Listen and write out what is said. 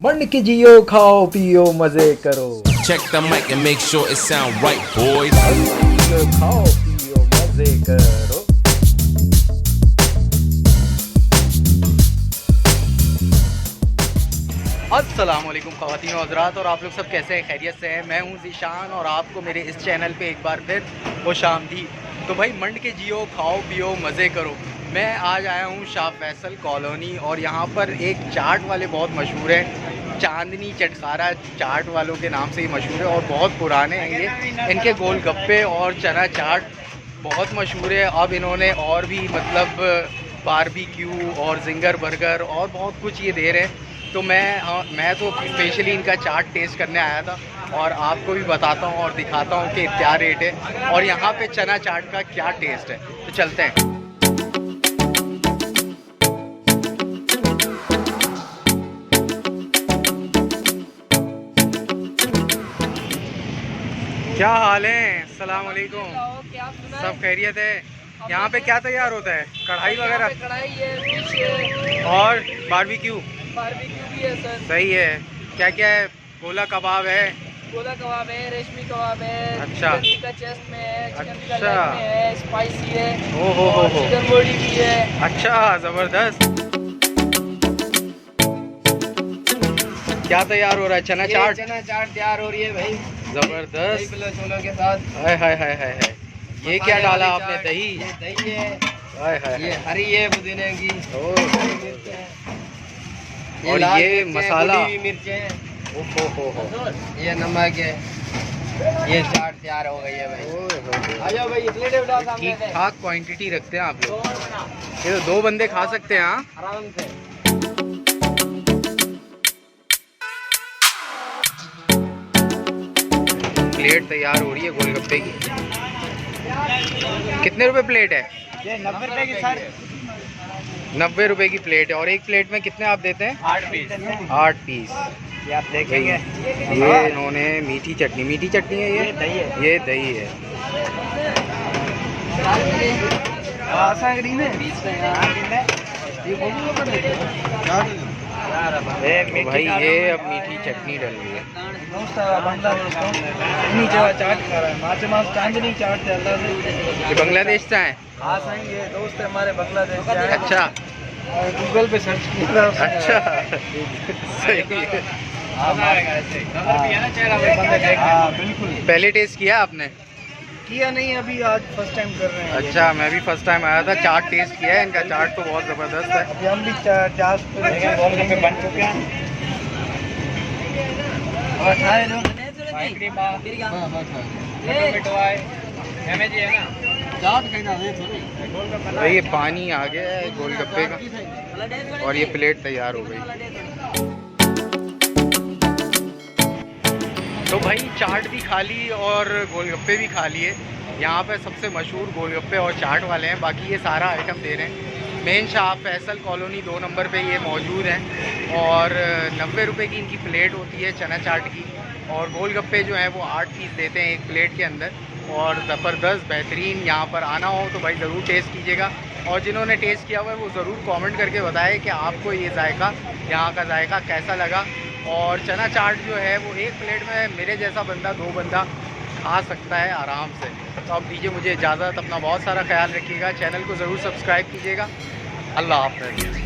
मंड के जियो खाओ पियो मजे करो। Check the mic and make sure it sound right, boys. जियो खाओ पियो मजे करो। अस्सलामुअलैकुम ख़वातीन और हज़रात, और आप लोग सब कैसे हैं? खैरियत से हैं? मैं हूं ज़ीशान और आपको मेरे इस चैनल पे एक बार फिर खुशामदीद। तो भाई मंड के जियो खाओ पियो मज़े करो। मैं आज आया हूं शाह फैसल कॉलोनी और यहाँ पर एक चाट वाले बहुत मशहूर हैं, चांदनी चटखारा चाट वालों के नाम से ही मशहूर है और बहुत पुराने हैं ये। इनके गोलगप्पे और चना चाट बहुत मशहूर है। अब इन्होंने और भी मतलब बारबेक्यू और जिंगर बर्गर और बहुत कुछ ये दे रहे हैं। तो मैं तो स्पेशली इनका चाट टेस्ट करने आया था और आपको भी बताता हूँ और दिखाता हूँ कि क्या रेट है और यहाँ पे चना चाट का क्या टेस्ट है। तो चलते हैं। क्या हाल है? अस्सलाम वालेकुम। सब खैरियत है? यहाँ पे क्या तैयार होता है? कढ़ाई वगैरह? कढ़ाई है, फिश है और बारबेक्यू भी है सर। सही है। क्या क्या है? गोला कबाब है, गोला कबाब है, रेशमी कबाब है, अच्छा। चिकन का चेस्ट में है, चिकन का अच्छा। लेग में है, स्पाइसी है, ओ हो चिकन बोटी भी है। अच्छा, ज़बरदस्त। क्या तैयार हो रहा है? चना चाट? चना चाट तैयार हो रही है भाई, ज़बरदस्त। छोलों के साथ। हाय हाय हाय हाय हाय। ये क्या डाला आपने? दही? ये दही है, हाय हाय ये हाय। हरी है पुदीने की, ओह, हरी मिर्च है, और लाल ये मिर्च है, मसाला? कुटी हुई मिर्च है, ओहो, ये नमक है। ये चाट तैयार हो गई है भाई। आ जाओ भाई, ये प्लेट उठा सामने ठीक से। ठाक क्वांटिटी रखते हैं आप लोग। ये तो 2 बंदे खा सकते हैं। हाँ, आराम से। प्लेट तैयार हो रही है गोलगप्पे की। कितने रुपए प्लेट है? ये 90 रुपए की सर। 90 रुपए की प्लेट है। और एक प्लेट में कितने आप देते हैं? 8 पीस। 8 पीस। ये आप देखेंगे। ये इन्होंने मीठी चटनी है। ये दही है। ये दही है। तो भाई ये अब मीठी चटनी डल रही है। ये बांग्लादेश से है? हाँ सही है, दोस्त है हमारे बांग्लादेश से। अच्छा गूगल पे सर्च किया। अच्छा, सही है। हाँ बिल्कुल। पहले टेस्ट किया आपने? किया नहीं अभी, आज फर्स्ट टाइम कर रहे हैं। अच्छा, मैं भी फर्स्ट टाइम आया था। चाट टेस्ट किया है, इनका चाट तो बहुत ज़बरदस्त है। अभी हम भी चाट पे बन चुके हैं। और खाए लो। भाई ये पानी आ गया है गोलगप्पे का और ये प्लेट तैयार हो गई। तो भाई चाट भी खा ली और गोलगप्पे भी खा लिए। यहाँ पे सबसे मशहूर गोलगप्पे और चाट वाले हैं, बाकी ये सारा आइटम दे रहे हैं। Main Shah Faisal colony 2 number पे ये मौजूद हैं और 90 रुपए की इनकी प्लेट होती है चना चाट की। और गोलगप्पे जो हैं वो 8 पीस देते हैं एक प्लेट के अंदर और ज़बरदस्त बेहतरीन। यहाँ पर आना हो तो भाई ज़रूर टेस्ट कीजिएगा और जिन्होंने टेस्ट किया हुआ है वो ज़रूर कमेंट करके बताएं कि आपको ये जायका, यहाँ का जायका कैसा लगा। और चना चाट जो है वो एक प्लेट में मेरे जैसा बंदा 2 बंदा खा सकता है आराम से। तो अब दीजिए मुझे इजाज़त, अपना बहुत सारा ख्याल रखिएगा, चैनल को ज़रूर सब्सक्राइब कीजिएगा। अल्लाह हाफ़िज़।